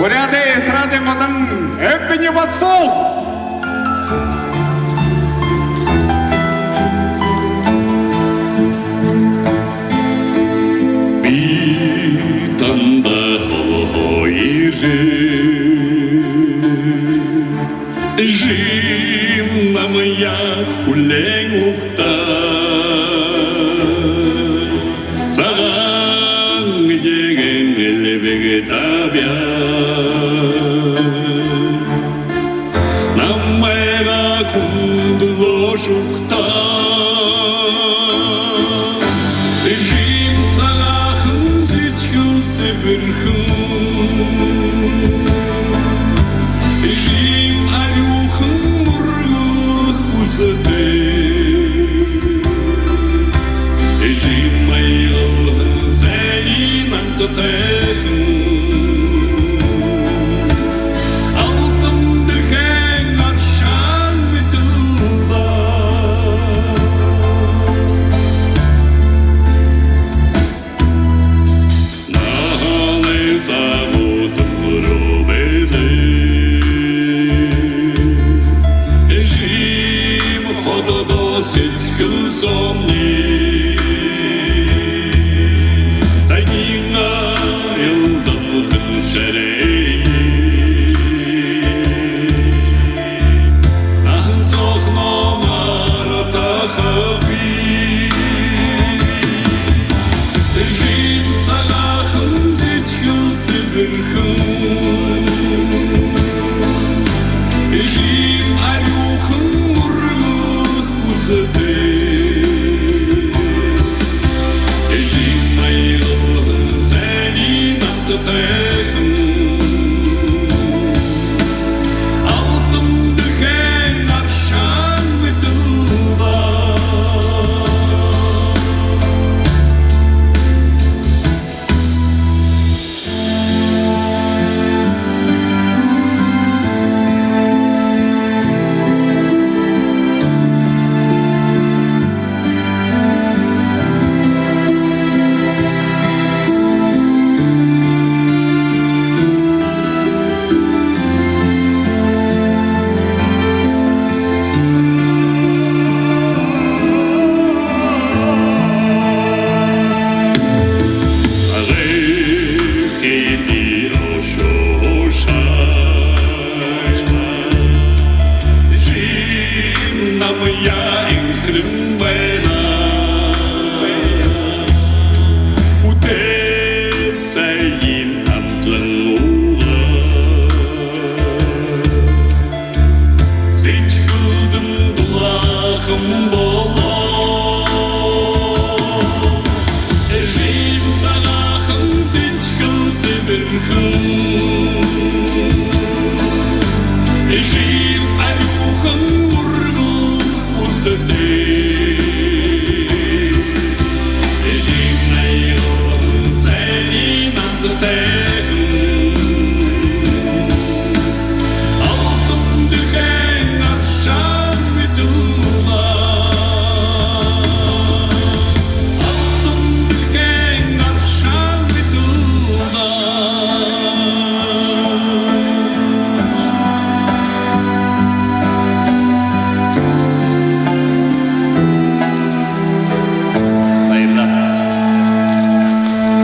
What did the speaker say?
Уряди сради мадан еппені басов! Битанда хойры Жим на моя хулень ухта Саган деген элбеге табя Намайга хундло шухта Жим салахын зичкылсы бірхын Жим арюхын мұрғы хузады Жим айғылын зәйін антатайхын Алтын дүхен аршан бітілда Нағалы сағудың робеді Жим хододо сеткіл сомни Тайнина елдің ғын шәрей Нахын соқно марата хаби Жим салахын зеткіл сібірхін Жим арюхын мұрғы хузады Жим айғылын зәнин антатайхын Алтын дүхен аршан бітілда Я инхрим бена Уте сайин амтлан уға Зичхылдым дулахым бола Жим салахым зичхыл сібірхым Жим арюхым Жим айғылын зәнин антатайхын